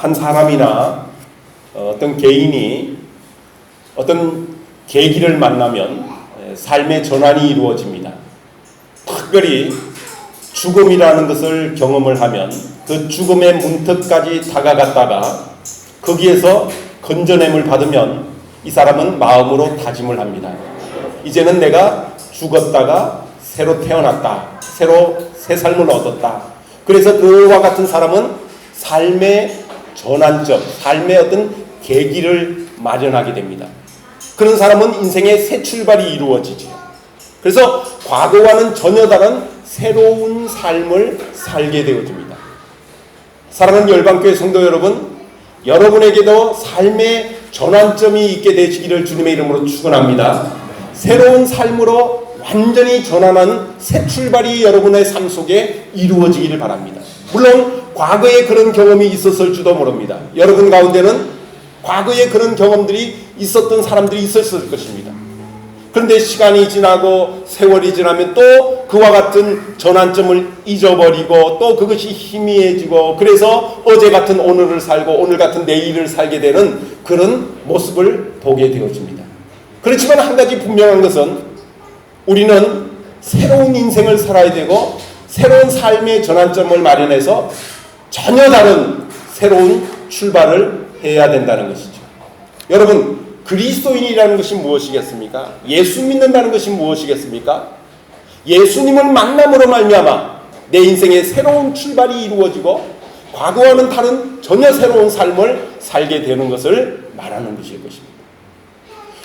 한 사람이나 어떤 개인이 어떤 계기를 만나면 삶의 전환이 이루어집니다. 특별히 죽음이라는 것을 경험을 하면 그 죽음의 문턱까지 다가갔다가 거기에서 건져냄을 받으면 이 사람은 마음으로 다짐을 합니다. 이제는 내가 죽었다가 새로 태어났다. 새로 새 삶을 얻었다. 그래서 그와 같은 사람은 삶의 전환점, 삶의 어떤 계기를 마련하게 됩니다. 그런 사람은 인생의 새 출발이 이루어지죠. 그래서 과거와는 전혀 다른 새로운 삶을 살게 되어집니다. 사랑하는 열방교회 성도 여러분, 여러분에게도 삶의 전환점이 있게 되시기를 주님의 이름으로 축원합니다. 새로운 삶으로 완전히 전환하는 새 출발이 여러분의 삶 속에 이루어지기를 바랍니다. 물론 과거에 그런 경험이 있었을지도 모릅니다. 여러분 가운데는 과거에 그런 경험들이 있었던 사람들이 있었을 것입니다. 그런데 시간이 지나고 세월이 지나면 또 그와 같은 전환점을 잊어버리고 또 그것이 희미해지고 그래서 어제 같은 오늘을 살고 오늘 같은 내일을 살게 되는 그런 모습을 보게 되어집니다. 그렇지만 한 가지 분명한 것은 우리는 새로운 인생을 살아야 되고 새로운 삶의 전환점을 마련해서 전혀 다른 새로운 출발을 해야 된다는 것이죠. 여러분, 그리스도인이라는 것이 무엇이겠습니까? 예수 믿는다는 것이 무엇이겠습니까? 예수님을 만남으로 말미암아 내 인생의 새로운 출발이 이루어지고 과거와는 다른 전혀 새로운 삶을 살게 되는 것을 말하는 것일 것입니다.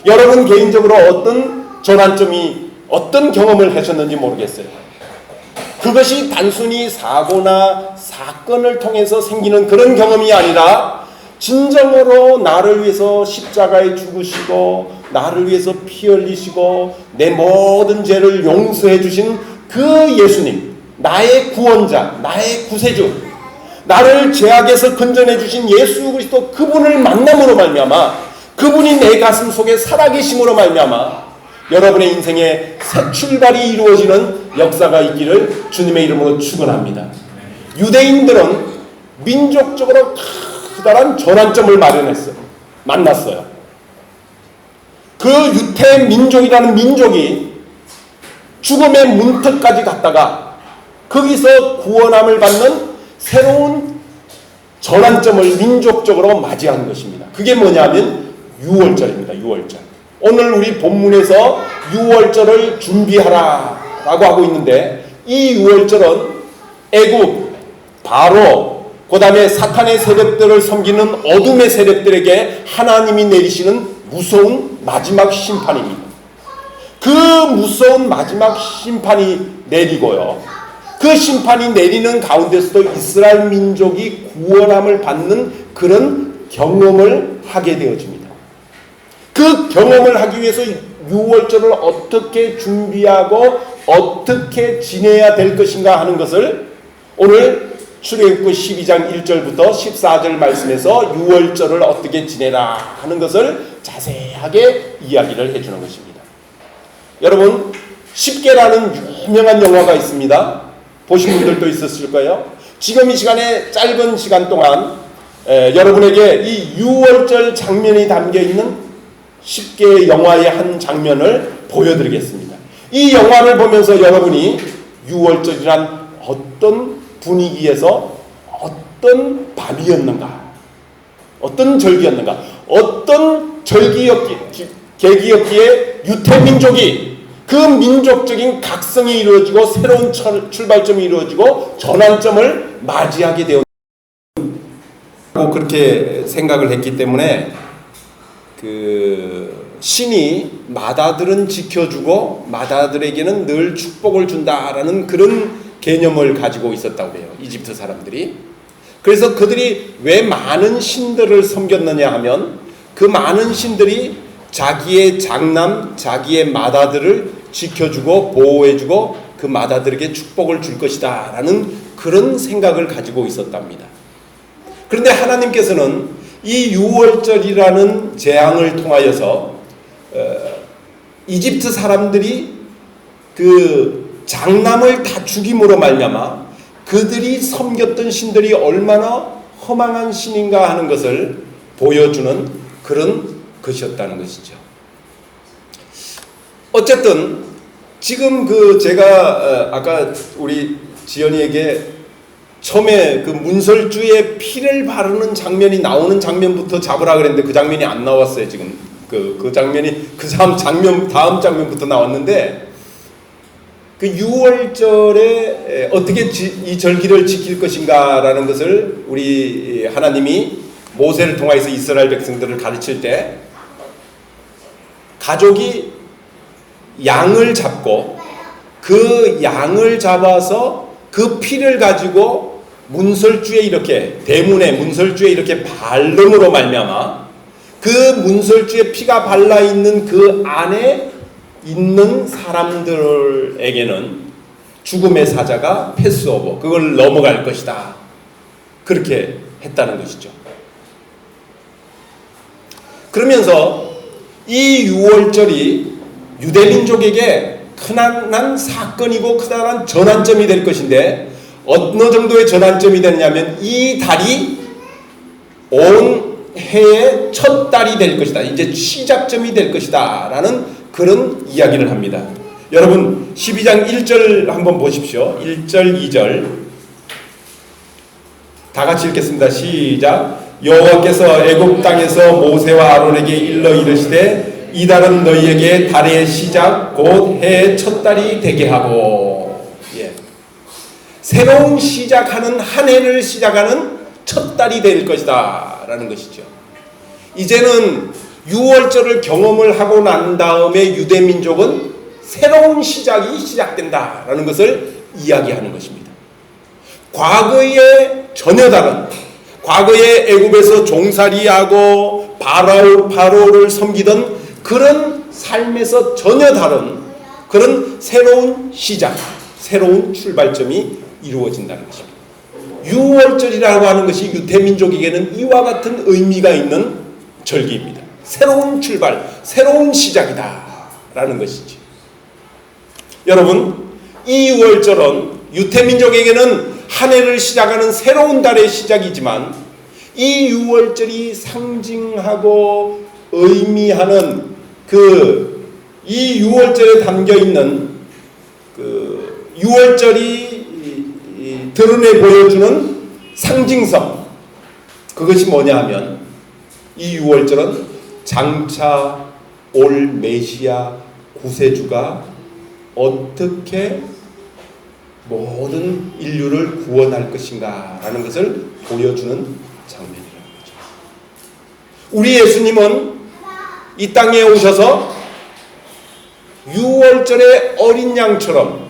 여러분 개인적으로 어떤 전환점이 어떤 경험을 하셨는지 모르겠어요. 그것이 단순히 사고나 사건을 통해서 생기는 그런 경험이 아니라 진정으로 나를 위해서 십자가에 죽으시고 나를 위해서 피 흘리시고 내 모든 죄를 용서해 주신 그 예수님, 나의 구원자, 나의 구세주, 나를 죄악에서 건져내 주신 예수 그리스도 그분을 만남으로 말미암아 그분이 내 가슴 속에 살아계심으로 말미암아 여러분의 인생에 새 출발이 이루어지는 역사가 있기를 주님의 이름으로 축원합니다. 유대인들은 민족적으로 커다란 전환점을 만났어요. 그 유태 민족이라는 민족이 죽음의 문턱까지 갔다가 거기서 구원함을 받는 새로운 전환점을 민족적으로 맞이한 것입니다. 그게 뭐냐면 유월절입니다. 유월절. 오늘 우리 본문에서 유월절을 준비하라 라고 하고 있는데 이 유월절은 애굽, 바로 그 다음에 사탄의 세력들을 섬기는 어둠의 세력들에게 하나님이 내리시는 무서운 마지막 심판입니다. 그 무서운 마지막 심판이 내리고요. 그 심판이 내리는 가운데서도 이스라엘 민족이 구원함을 받는 그런 경험을 하게 되어집니다. 그 경험을 하기 위해서 유월절을 어떻게 준비하고 어떻게 지내야 될 것인가 하는 것을 오늘 출애굽기 12장 1절부터 14절 말씀에서 유월절을 어떻게 지내라 하는 것을 자세하게 이야기를 해주는 것입니다. 여러분, 십계라는 유명한 영화가 있습니다. 보신 분들도 있었을 거예요. 지금 이 시간에 짧은 시간 동안 여러분에게 이 유월절 장면이 담겨있는 십계의 영화의 한 장면을 보여드리겠습니다. 이 영화를 보면서 여러분이 유월절이란 어떤 분위기에서 어떤 밤이었는가, 어떤 절기였는가, 어떤 계기였기에 유태민족이 그 민족적인 각성이 이루어지고 새로운 출발점이 이루어지고 전환점을 맞이하게 되었고 그렇게 생각을 했기 때문에 그 신이 마다들은 지켜주고 마다들에게는 늘 축복을 준다라는 그런 개념을 가지고 있었다고 해요. 이집트 사람들이. 그래서 그들이 왜 많은 신들을 섬겼느냐 하면 그 많은 신들이 자기의 장남, 자기의 마다들을 지켜주고 보호해주고 그 마다들에게 축복을 줄 것이다 라는 그런 생각을 가지고 있었답니다. 그런데 하나님께서는 이 유월절이라는 재앙을 통하여서 이집트 사람들이 그 장남을 다 죽임으로 말미암아 그들이 섬겼던 신들이 얼마나 허망한 신인가 하는 것을 보여주는 그런 것이었다는 것이죠. 어쨌든 지금 제가 아까 우리 지연이에게 처음에 그 문설주의 피를 바르는 장면이 나오는 장면부터 잡으라 그랬는데 그 장면이 안 나왔어요. 지금 그 장면이 다음 장면부터 나왔는데 그 6월절에 어떻게 이 절기를 지킬 것인가라는 것을 우리 하나님이 모세를 통해서 이스라엘 백성들을 가르칠 때 가족이 양을 잡고 그 양을 잡아서 그 피를 가지고 문설주에 이렇게 대문에 문설주에 이렇게 바름으로 말미암아 그 문설주에 피가 발라 있는 그 안에 있는 사람들에게는 죽음의 사자가 패스오버 그걸 넘어갈 것이다. 그렇게 했다는 것이죠. 그러면서 이 6월절이 유대민족에게 크나난 사건이고 크나난 전환점이 될 것인데 어느 정도의 전환점이 되느냐면 이 달이 온 해의 첫 달이 될 것이다. 이제 시작점이 될 것이다 라는 그런 이야기를 합니다. 여러분 12장 1절 한번 보십시오. 1절 2절 다 같이 읽겠습니다. 시작. 여호와께서 애굽 땅에서 모세와 아론에게 일러 이르시되 이 달은 너희에게 달의 시작 곧 해의 첫 달이 되게 하고 새로운 시작하는 한 해를 시작하는 첫 달이 될 것이다 라는 것이죠. 이제는 6월절을 경험을 하고 난 다음에 유대민족은 새로운 시작이 시작된다 라는 것을 이야기하는 것입니다. 과거에 전혀 다른 과거에 애굽에서 종살이하고 바로를 섬기던 그런 삶에서 전혀 다른 그런 새로운 시작, 새로운 출발점이 이루어진다는 것입니다. 6월절이라고 하는 것이 유대민족에게는 이와 같은 의미가 있는 절기입니다. 새로운 출발, 새로운 시작이다 라는 것이지. 여러분 이 6월절은 유대민족에게는 한 해를 시작하는 새로운 달의 시작이지만 이 6월절이 상징하고 의미하는 이 6월절에 담겨있는 6월절이 드러내 보여주는 상징성 그것이 뭐냐 하면 이 6월절은 장차 올 메시아 구세주가 어떻게 모든 인류를 구원할 것인가 라는 것을 보여주는 장면이라는 거죠. 우리 예수님은 이 땅에 오셔서 6월절의 어린 양처럼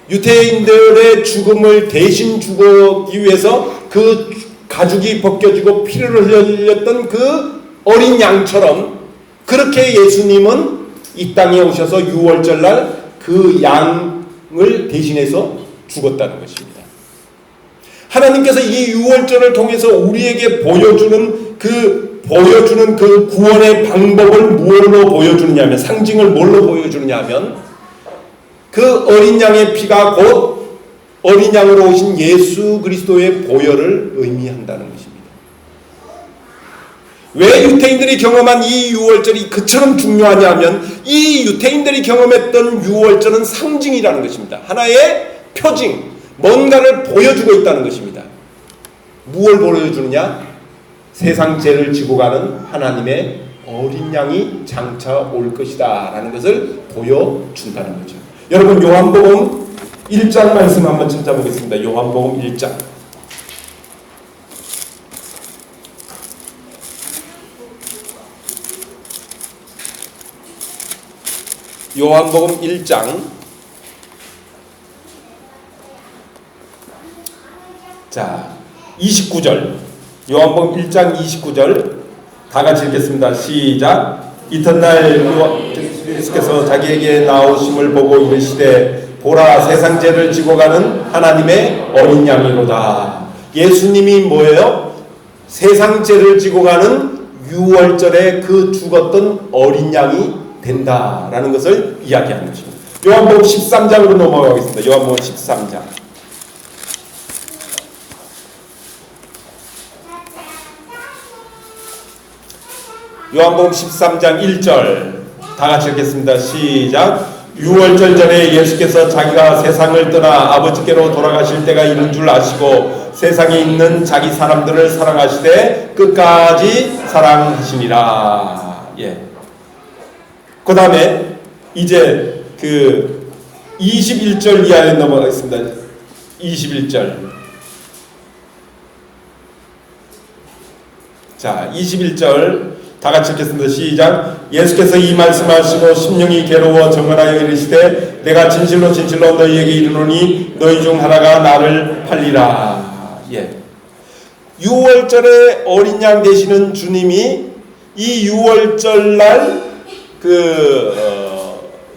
유대인들의 죽음을 대신 죽기 위해서 그 가죽이 벗겨지고 피를 흘렸던 그 어린 양처럼 그렇게 예수님은 이 땅에 오셔서 6월절 날 그 양을 대신해서 죽었다는 것입니다. 하나님께서 이 6월절을 통해서 우리에게 보여주는 그 구원의 방법을 무엇으로 보여주느냐면 상징을 뭘로 보여주느냐면 그 어린 양의 피가 곧 어린 양으로 오신 예수 그리스도의 보혈을 의미한다는 것입니다. 왜 유대인들이 경험한 이 6월절이 그처럼 중요하냐면 이 유대인들이 경험했던 6월절은 상징이라는 것입니다. 하나의 표징, 뭔가를 보여주고 있다는 것입니다. 무엇을 보여주느냐? 세상 죄를 지고 가는 하나님의 어린 양이 장차 올 것이다 라는 것을 보여준다는 거죠. 여러분 요한복음 1장 말씀 한번 찾아보겠습니다. 요한복음 1장 요한복음 1장 자 29절 요한복음 1장 29절 다 같이 읽겠습니다. 시작. 이튿날 예수께서 자기에게 나오심을 보고 이르시되 보라 세상 죄를 지고 가는 하나님의 어린 양이로다. 예수님이 뭐예요? 세상 죄를 지고 가는 6월절에 그 죽었던 어린 양이 된다라는 것을 이야기하는 것입니다. 요한복음 13장으로 넘어가겠습니다. 요한복음 13장 요한복음 13장 1절 다 같이 읽겠습니다. 시작. 유월절 전에 예수께서 자기가 세상을 떠나 아버지께로 돌아가실 때가 이른 줄 아시고 세상에 있는 자기 사람들을 사랑하시되 끝까지 사랑하시니라. 예. 그 다음에 이제 그 21절 이하에 넘어가겠습니다. 21절. 자, 21절 다 같이 읽겠습니다. 시작. 예수께서 이 말씀하시고 심령이 괴로워 정언하여 이르시되 내가 진실로 진실로 너희에게 이르노니 너희 중 하나가 나를 팔리라. 예. 6월절에 어린 양 되시는 주님이 이 6월절 날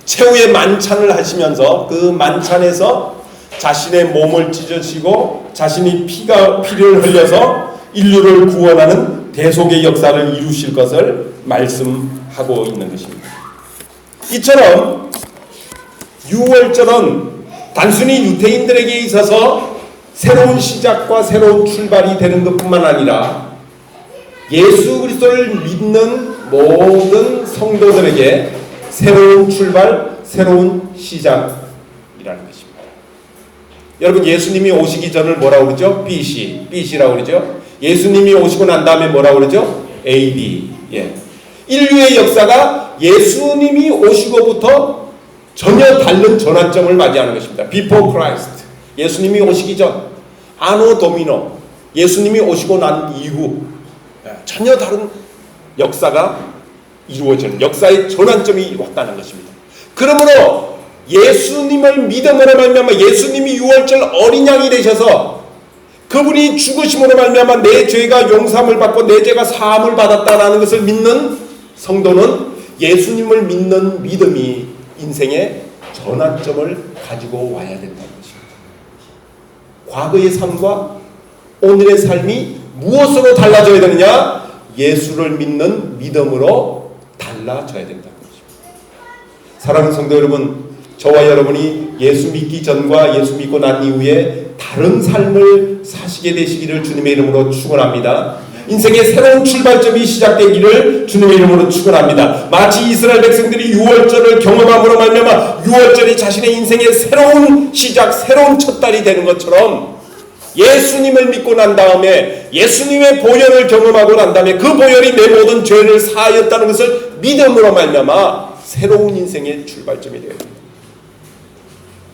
최후의 만찬을 하시면서 그 만찬에서 자신의 몸을 찢으시고 자신이 피를 흘려서 인류를 구원하는 대속의 역사를 이루실 것을 말씀하고 있는 것입니다. 이처럼 6월절은 단순히 유대인들에게 있어서 새로운 시작과 새로운 출발이 되는 것뿐만 아니라 예수 그리스도를 믿는 모든 성도들에게 새로운 출발, 새로운 시작이라는 것입니다. 여러분, 예수님이 오시기 전을 뭐라고 그러죠? BC라고 그러죠? 예수님이 오시고 난 다음에 뭐라고 그러죠? AD. 예. 인류의 역사가 예수님이 오시고부터 전혀 다른 전환점을 맞이하는 것입니다. Before Christ. 예수님이 오시기 전. 아노 도미노. 예수님이 오시고 난 이후. 전혀 다른 역사가 이루어지는 역사의 전환점이 왔다는 것입니다. 그러므로 예수님을 믿음으로 말미암아 예수님이 6월절 어린 양이 되셔서 그분이 죽으심으로 말미암아 내 죄가 용서함을 받고 내 죄가 사함을 받았다라는 것을 믿는 성도는 예수님을 믿는 믿음이 인생의 전환점을 가지고 와야 된다는 것입니다. 과거의 삶과 오늘의 삶이 무엇으로 달라져야 되느냐? 예수를 믿는 믿음으로 달라져야 된다는 것입니다. 사랑하는 성도 여러분, 저와 여러분이 예수 믿기 전과 예수 믿고 난 이후에 다른 삶을 사시게 되시기를 주님의 이름으로 축원합니다. 인생의 새로운 출발점이 시작되기를 주님의 이름으로 축원합니다. 마치 이스라엘 백성들이 6월절을 경험함으로 말미암아 6월절이 자신의 인생의 새로운 시작, 새로운 첫 달이 되는 것처럼 예수님을 믿고 난 다음에 예수님의 보혈을 경험하고 난 다음에 그 보혈이 내 모든 죄를 사하였다는 것을 믿음으로 말미암아 새로운 인생의 출발점이 되어야 됩니다.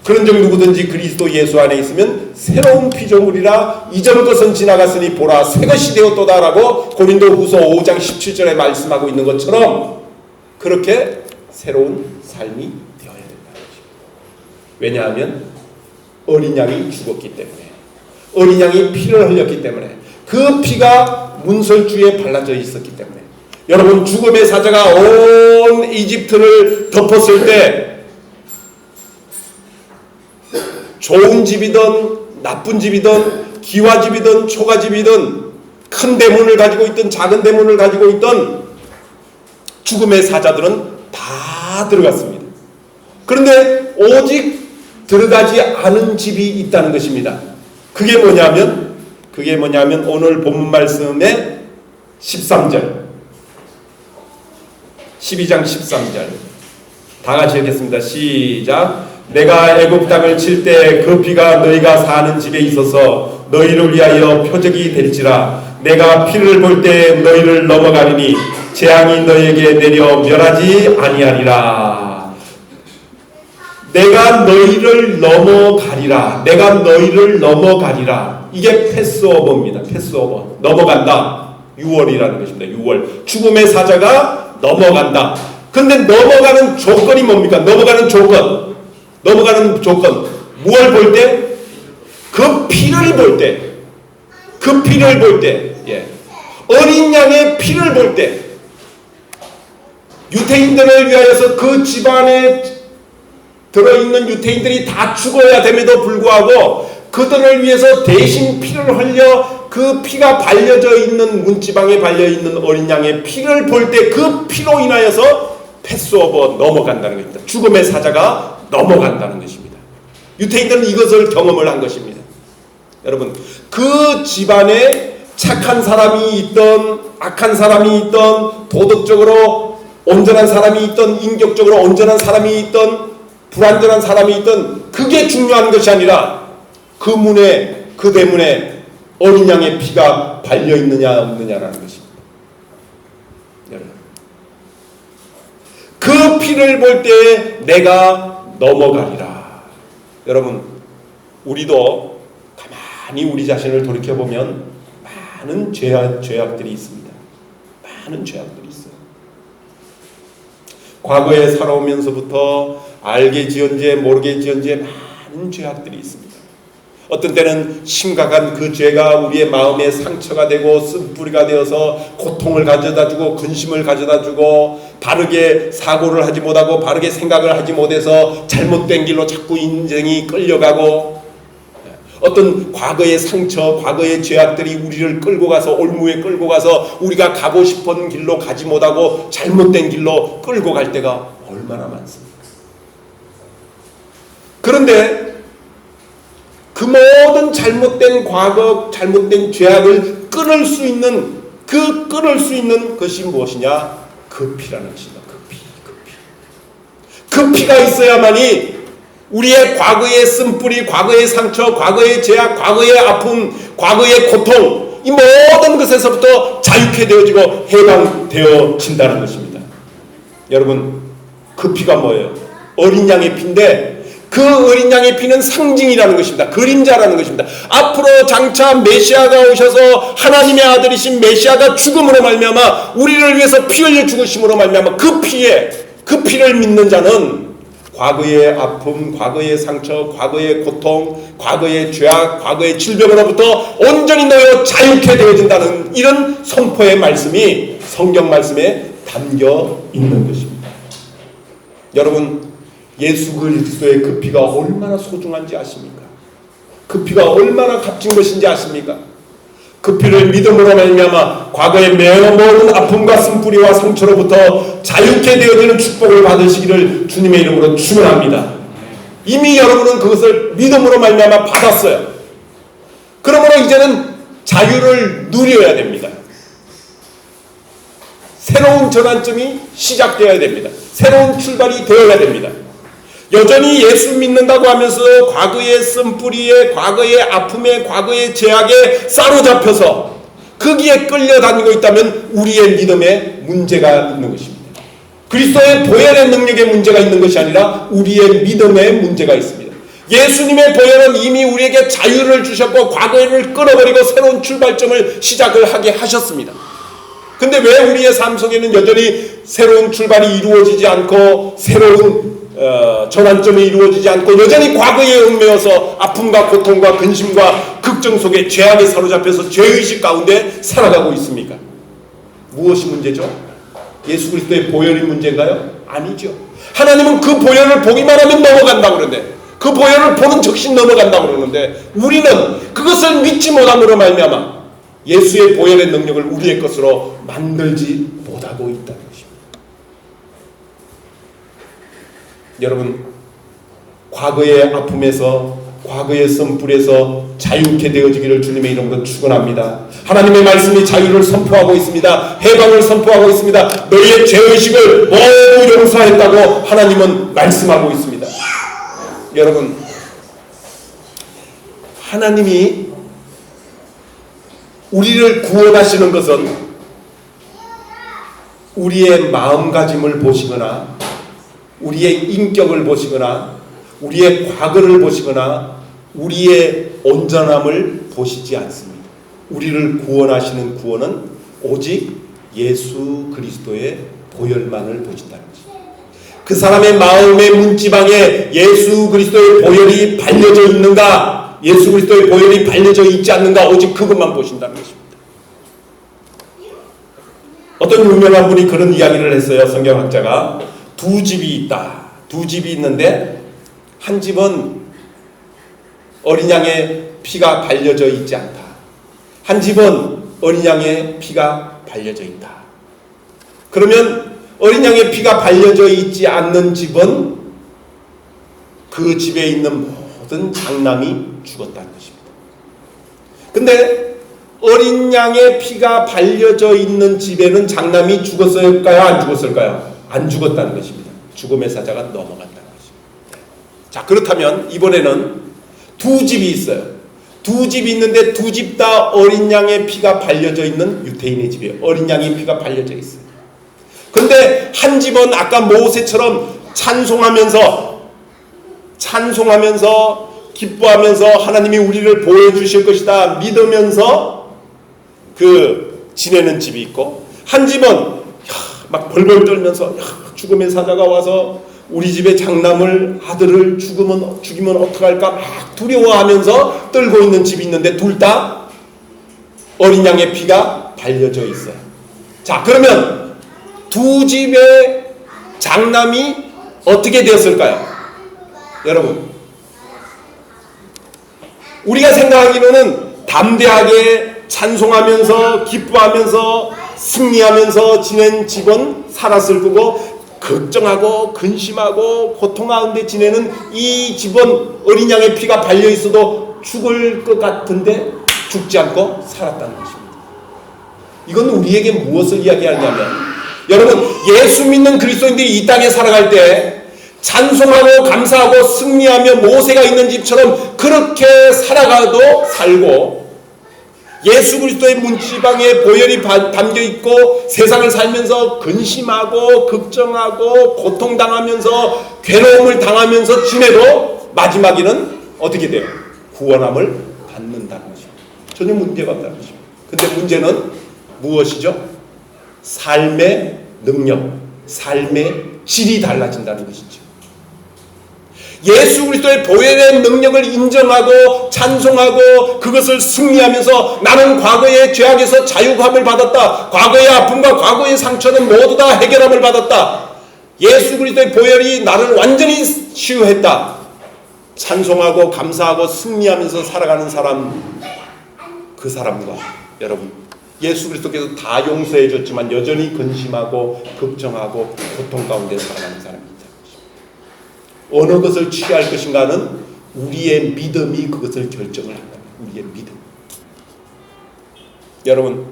그런즉 누구든지 그리스도 예수 안에 있으면 새로운 피조물이라 이전 것은 지나갔으니 보라 새 것이 되었도다라고 고린도후서 5장 17절에 말씀하고 있는 것처럼 그렇게 새로운 삶이 되어야 된다는 것입니다. 왜냐하면 어린 양이 죽었기 때문에, 어린 양이 피를 흘렸기 때문에, 그 피가 문설주에 발라져 있었기 때문에. 여러분, 죽음의 사자가 온 이집트를 덮었을 때 좋은 집이든 나쁜 집이든 기와집이든 초가집이든 큰 대문을 가지고 있든 작은 대문을 가지고 있던 죽음의 사자들은 다 들어갔습니다. 그런데 오직 들어가지 않은 집이 있다는 것입니다. 그게 뭐냐면 오늘 본문 말씀의 13절 12장 13절 다 같이 읽겠습니다. 시작. 내가 애굽 땅을 칠 때 그 피가 너희가 사는 집에 있어서 너희를 위하여 표적이 될지라. 내가 피를 볼 때 너희를 넘어가리니 재앙이 너희에게 내려 멸하지 아니하리라. 내가 너희를 넘어가리라. 내가 너희를 넘어가리라. 이게 패스오버입니다. 패스오버. 넘어간다. 6월이라는 것입니다. 6월. 죽음의 사자가 넘어간다. 근데 넘어가는 조건이 뭡니까? 넘어가는 조건. 무엇을 볼 때? 그 피를 볼 때. 그 피를 볼 때. 예. 어린 양의 피를 볼 때. 유대인들을 위하여서 그 집안에 들어있는 유대인들이 다 죽어야 됨에도 불구하고 그들을 위해서 대신 피를 흘려 그 피가 발려져 있는 문지방에 발려있는 어린 양의 피를 볼 때 그 피로 인하여서 패스오버 넘어간다는 것입니다. 죽음의 사자가 넘어간다는 것입니다. 유대인들은 이것을 경험을 한 것입니다. 여러분, 그 집안에 착한 사람이 있던 악한 사람이 있던 도덕적으로 온전한 사람이 있던 인격적으로 온전한 사람이 있던 불완전한 사람이 있던 그게 중요한 것이 아니라 그 문에 그 대문에 어린 양의 피가 발려 있느냐 없느냐라는 것입니다. 여러분, 그 피를 볼 때 내가 넘어가리라. 여러분, 우리도 가만히 우리 자신을 돌이켜보면 많은 죄악들이 있습니다. 많은 죄악들이 있어요. 과거에 살아오면서부터 알게 지은 죄 모르게 지은 죄 많은 죄악들이 있습니다. 어떤 때는 심각한 그 죄가 우리의 마음에 상처가 되고 쓴뿌리가 되어서 고통을 가져다주고 근심을 가져다주고 바르게 사고를 하지 못하고 바르게 생각을 하지 못해서 잘못된 길로 자꾸 인생이 끌려가고, 어떤 과거의 상처, 과거의 죄악들이 우리를 끌고 가서 올무에 끌고 가서 우리가 가고 싶은 길로 가지 못하고 잘못된 길로 끌고 갈 때가 얼마나 많습니까? 그런데 그 모든 잘못된 과거, 잘못된 죄악을 끊을 수 있는 것이 무엇이냐? 그 피라는 것이다. 그 피가 있어야만이 우리의 과거의 쓴뿌리, 과거의 상처, 과거의 죄악, 과거의 아픔, 과거의 고통, 이 모든 것에서부터 자유케 되어지고 해방되어진다는 것입니다. 여러분, 그 피가 뭐예요? 어린 양의 피인데 그 어린 양의 피는 상징이라는 것입니다. 그림자라는 것입니다. 앞으로 장차 메시아가 오셔서 하나님의 아들이신 메시아가 죽음으로 말미암아 우리를 위해서 피 흘려 죽으심으로 말미암아 그 피를 믿는 자는 과거의 아픔, 과거의 상처, 과거의 고통, 과거의 죄악, 과거의 질병으로부터 온전히 놓여 자유케 되어진다는 이런 선포의 말씀이 성경 말씀에 담겨 있는 것입니다. 여러분, 예수 그리스도의 그 피가 얼마나 소중한지 아십니까? 그 피가 얼마나 값진 것인지 아십니까? 그 피를 믿음으로 말미암아 과거의 모든 아픔과 쓴뿌리와 상처로부터 자유케 되어지는 축복을 받으시기를 주님의 이름으로 축원합니다. 이미 여러분은 그것을 믿음으로 말미암아 받았어요. 그러므로 이제는 자유를 누려야 됩니다. 새로운 전환점이 시작되어야 됩니다. 새로운 출발이 되어야 됩니다. 여전히 예수 믿는다고 하면서 과거의 쓴뿌리에, 과거의 아픔에, 과거의 죄악에 사로잡혀서 거기에 끌려다니고 있다면 우리의 믿음에 문제가 있는 것입니다. 그리스도의 보혈의 능력에 문제가 있는 것이 아니라 우리의 믿음에 문제가 있습니다. 예수님의 보혈은 이미 우리에게 자유를 주셨고 과거를 끊어버리고 새로운 출발점을 시작을 하게 하셨습니다. 근데 왜 우리의 삶 속에는 여전히 새로운 출발이 이루어지지 않고 새로운 전환점이 이루어지지 않고 여전히 과거에 얽매여서 아픔과 고통과 근심과 걱정 속에 죄악에 사로잡혀서 죄의식 가운데 살아가고 있습니까? 무엇이 문제죠? 예수 그리스도의 보혈이 문제인가요? 아니죠. 하나님은 그 보혈을 보기만 하면 넘어간다고 그러는데, 그 보혈을 보는 즉시 넘어간다고 그러는데 우리는 그것을 믿지 못함으로 말미암아 예수의 보혈의 능력을 우리의 것으로 만들지 못하고 있다는 것입니다. 여러분, 과거의 아픔에서, 과거의 쓴불에서 자유케 되어지기를 주님의 이름으로 축원합니다. 하나님의 말씀이 자유를 선포하고 있습니다. 해방을 선포하고 있습니다. 너희의 죄의식을 모두 용서했다고 하나님은 말씀하고 있습니다. 여러분, 하나님이 우리를 구원하시는 것은 우리의 마음가짐을 보시거나 우리의 인격을 보시거나 우리의 과거를 보시거나 우리의 온전함을 보시지 않습니다. 우리를 구원하시는 구원은 오직 예수 그리스도의 보혈만을 보신다는 것입니다. 그 사람의 마음의 문지방에 예수 그리스도의 보혈이 발려져 있는가, 예수 그리스도의 보혈이 발려져 있지 않는가, 오직 그것만 보신다는 것입니다. 어떤 유명한 분이 그런 이야기를 했어요. 성경학자가 두 집이 있다. 두 집이 있는데 한 집은 어린 양의 피가 발려져 있지 않다. 한 집은 어린 양의 피가 발려져 있다. 그러면 어린 양의 피가 발려져 있지 않는 집은 그 집에 있는 모든 장남이 죽었다는 것입니다. 근데 어린 양의 피가 발려져 있는 집에는 장남이 죽었을까요? 안 죽었을까요? 안 죽었다는 것입니다. 죽음의 사자가 넘어간다는 것입니다. 자, 그렇다면 이번에는 두 집이 있어요. 두 집이 있는데 두 집 다 어린 양의 피가 발려져 있는 유대인의 집이에요. 어린 양의 피가 발려져 있어요. 근데 한 집은 아까 모세처럼 찬송하면서 기뻐하면서 하나님이 우리를 보여주실 것이다 믿으면서 지내는 집이 있고, 한 집은 막 벌벌 떨면서 죽음의 사자가 와서 우리 집의 장남을 아들을 죽이면 어떡할까 막 두려워하면서 떨고 있는 집이 있는데 둘 다 어린 양의 피가 발려져 있어요. 자, 그러면 두 집의 장남이 어떻게 되었을까요? 여러분, 우리가 생각하기로는 담대하게 찬송하면서 기뻐하면서 승리하면서 지낸 집은 살았을 거고, 걱정하고 근심하고 고통 가운데 지내는 이 집은 어린 양의 피가 발려 있어도 죽을 것 같은데 죽지 않고 살았다는 것입니다. 이건 우리에게 무엇을 이야기하냐면, 여러분, 예수 믿는 그리스도인들이 이 땅에 살아갈 때 찬송하고 감사하고 승리하며 모세가 있는 집처럼 그렇게 살아가도 살고, 예수 그리스도의 문지방에 보혈이 담겨있고 세상을 살면서 근심하고 걱정하고 고통당하면서 괴로움을 당하면서 지내도 마지막에는 어떻게 돼요? 구원함을 받는다는 것입니다. 전혀 문제가 없다는 것입니다. 근데 문제는 무엇이죠? 삶의 능력, 삶의 질이 달라진다는 것이죠. 예수 그리스도의 보혈의 능력을 인정하고 찬송하고 그것을 승리하면서 나는 과거의 죄악에서 자유함을 받았다. 과거의 아픔과 과거의 상처는 모두 다 해결함을 받았다. 예수 그리스도의 보혈이 나를 완전히 치유했다. 찬송하고 감사하고 승리하면서 살아가는 사람, 그 사람과 여러분, 예수 그리스도께서 다 용서해 줬지만 여전히 근심하고 걱정하고 고통 가운데 살아가는 사람입니다. 어느 것을 취할 것인가는 우리의 믿음이 그것을 결정을 한다. 우리의 믿음. 여러분,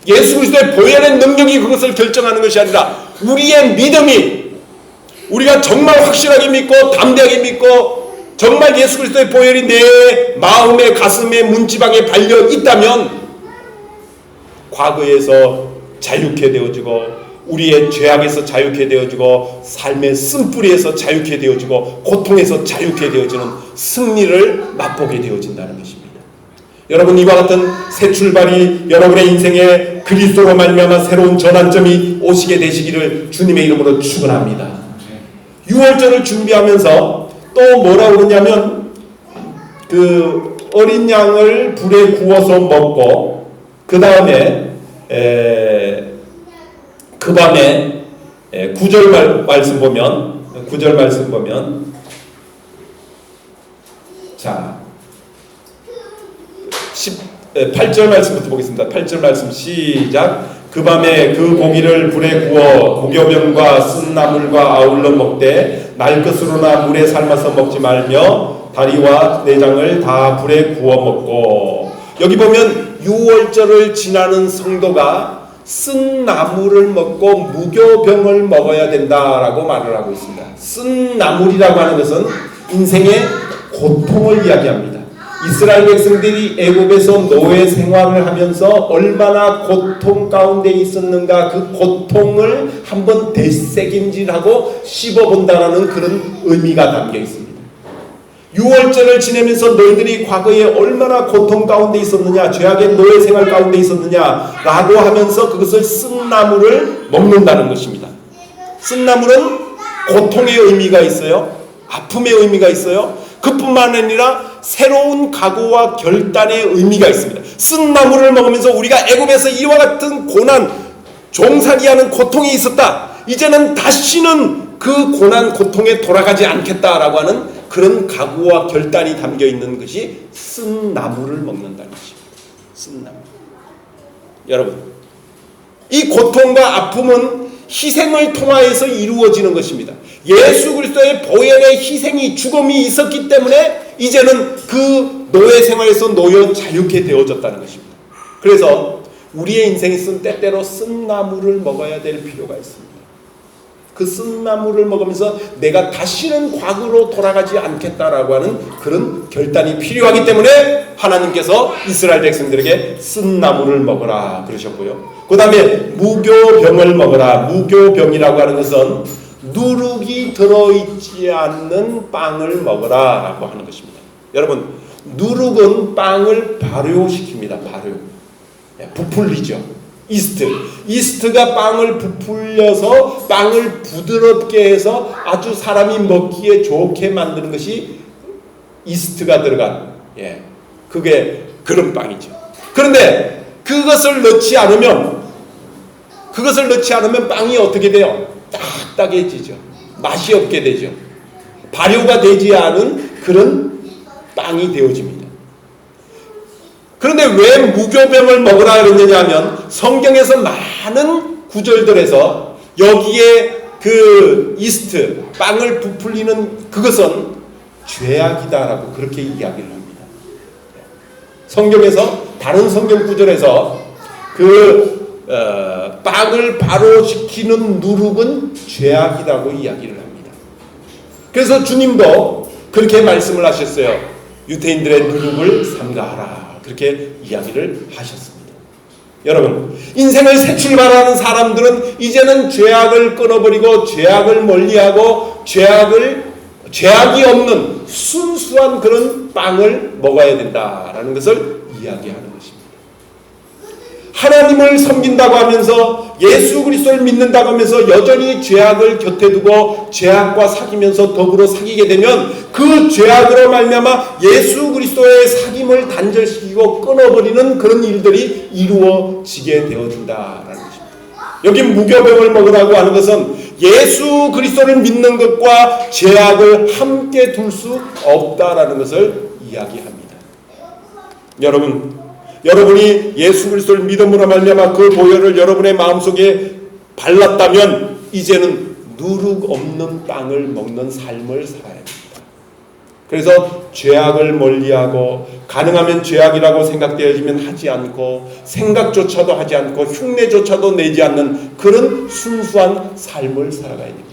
예수 그리스도의 보혈의 능력이 그것을 결정하는 것이 아니라 우리의 믿음이, 우리가 정말 확실하게 믿고 담대하게 믿고 정말 예수 그리스도의 보혈이 내 마음의 가슴의 문지방에 발려 있다면 과거에서 자유케 되어지고 우리의 죄악에서 자유케 되어지고 삶의 쓴뿌리에서 자유케 되어지고 고통에서 자유케 되어지는 승리를 맛보게 되어진다는 것입니다. 여러분, 이와 같은 새 출발이 여러분의 인생에 그리스도로 말미암아 새로운 전환점이 오시게 되시기를 주님의 이름으로 축원합니다. 6월절을 준비하면서 또 뭐라고 그러냐면 어린 양을 불에 구워서 먹고 그 다음에 그 밤에 9절 말씀 보면 자 8절 말씀부터 보겠습니다. 8절 말씀 시작. 그 밤에 그 고기를 불에 구워 고교병과 쓴 나물과 아울러 먹되 날 것으로나 물에 삶아서 먹지 말며 다리와 내장을 다 불에 구워 먹고. 여기 보면 6월절을 지나는 성도가 쓴 나물을 먹고 무교병을 먹어야 된다라고 말을 하고 있습니다. 쓴 나물이라고 하는 것은 인생의 고통을 이야기합니다. 이스라엘 백성들이 애굽에서 노예 생활을 하면서 얼마나 고통 가운데 있었는가, 그 고통을 한번 되새김질하고 씹어본다라는 그런 의미가 담겨 있습니다. 6월절을 지내면서 너희들이 과거에 얼마나 고통 가운데 있었느냐, 죄악의 노예 생활 가운데 있었느냐 라고 하면서 그것을 쓴 나물을 먹는다는 것입니다. 쓴 나물은 고통의 의미가 있어요. 아픔의 의미가 있어요. 그뿐만 아니라 새로운 각오와 결단의 의미가 있습니다. 쓴 나물을 먹으면서 우리가 애굽에서 이와 같은 고난, 종살이 하는 고통이 있었다. 이제는 다시는 그 고난, 고통에 돌아가지 않겠다라고 하는 그런 각오와 결단이 담겨 있는 것이 쓴 나물을 먹는다는 것입니다. 쓴 나물. 여러분, 이 고통과 아픔은 희생을 통하여서 이루어지는 것입니다. 예수 그리스도의 보혈의 희생이, 죽음이 있었기 때문에 이제는 그 노예 생활에서 놓여 자유케 되어졌다는 것입니다. 그래서 우리의 인생에서는 때때로 쓴나물을 먹어야 될 필요가 있습니다. 그 쓴나물을 먹으면서 내가 다시는 과거로 돌아가지 않겠다라고 하는 그런 결단이 필요하기 때문에 하나님께서 이스라엘 백성들에게 쓴나물을 먹어라 그러셨고요. 그 다음에 무교병을 먹어라. 무교병이라고 하는 것은 누룩이 들어있지 않는 빵을 먹어라 라고 하는 것입니다. 여러분, 누룩은 빵을 발효시킵니다. 발효. 부풀리죠. 이스트가 빵을 부풀려서 빵을 부드럽게 해서 아주 사람이 먹기에 좋게 만드는 것이 이스트가 들어간, 그게 그런 빵이죠. 그런데 그것을 넣지 않으면 빵이 어떻게 돼요? 딱딱해지죠. 맛이 없게 되죠. 발효가 되지 않은 그런 빵이 되어집니다. 그런데 왜 무교병을 먹으라 그러느냐 하면 성경에서 많은 구절들에서 여기에 그 이스트, 빵을 부풀리는 그것은 죄악이다라고 그렇게 이야기를 합니다. 성경에서, 다른 성경 구절에서 빵을 발효시키는 누룩은 죄악이라고 이야기를 합니다. 그래서 주님도 그렇게 말씀을 하셨어요. 유대인들의 누룩을 삼가하라. 그렇게 이야기를 하셨습니다. 여러분, 인생을 새 출발하는 사람들은 이제는 죄악을 끊어버리고 죄악을 멀리하고 죄악이 없는 순수한 그런 빵을 먹어야 된다라는 것을 이야기하는 것입니다. 하나님을 섬긴다고 하면서 예수 그리스도를 믿는다고 하면서 여전히 죄악을 곁에 두고 죄악과 사귀면서 더불어 사귀게 되면 그 죄악으로 말미암아 예수 그리스도의 사귐을 단절시키고 끊어버리는 그런 일들이 이루어지게 되어진다라는 것입니다. 여기 무교병을 먹으라고 하는 것은 예수 그리스도를 믿는 것과 죄악을 함께 둘 수 없다라는 것을 이야기합니다. 여러분이 예수 그리스도를 믿음으로 말미암아 그 보혈을 여러분의 마음속에 발랐다면 이제는 누룩 없는 빵을 먹는 삶을 살아야 됩니다. 그래서 죄악을 멀리하고 가능하면 죄악이라고 생각되어지면 하지 않고 생각조차도 하지 않고 흉내조차도 내지 않는 그런 순수한 삶을 살아가야 됩니다.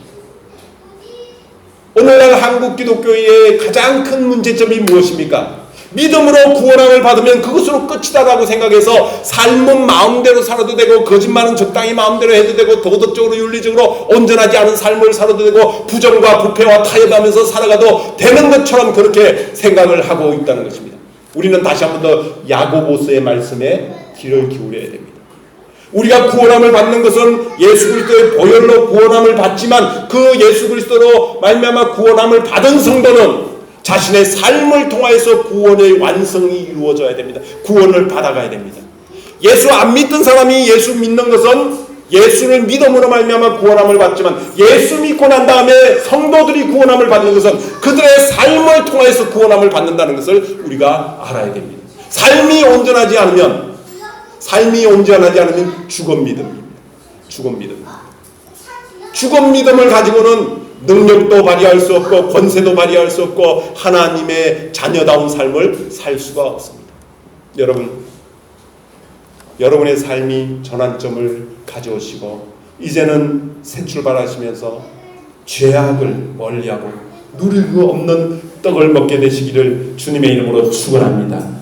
오늘날 한국 기독교의 가장 큰 문제점이 무엇입니까? 믿음으로 구원함을 받으면 그것으로 끝이다라고 생각해서 삶은 마음대로 살아도 되고 거짓말은 적당히 마음대로 해도 되고 도덕적으로 윤리적으로 온전하지 않은 삶을 살아도 되고 부정과 부패와 타협하면서 살아가도 되는 것처럼 그렇게 생각을 하고 있다는 것입니다. 우리는 다시 한 번 더 야고보서의 말씀에 귀를 기울여야 됩니다. 우리가 구원함을 받는 것은 예수 그리스도의 보혈로 구원함을 받지만 그 예수 그리스도로 말미암아 구원함을 받은 성도는 자신의 삶을 통하여서 구원의 완성이 이루어져야 됩니다. 구원을 받아가야 됩니다. 예수 안 믿던 사람이 예수 믿는 것은 예수를 믿음으로 말미암아 구원함을 받지만 예수 믿고 난 다음에 성도들이 구원함을 받는 것은 그들의 삶을 통하여서 구원함을 받는다는 것을 우리가 알아야 됩니다. 삶이 온전하지 않으면 죽은 믿음입니다. 죽은 믿음을 가지고는 능력도 발휘할 수 없고 권세도 발휘할 수 없고 하나님의 자녀다운 삶을 살 수가 없습니다. 여러분의 삶이 전환점을 가져오시고 이제는 새 출발하시면서 죄악을 멀리하고 누리고 없는 떡을 먹게 되시기를 주님의 이름으로 축원합니다.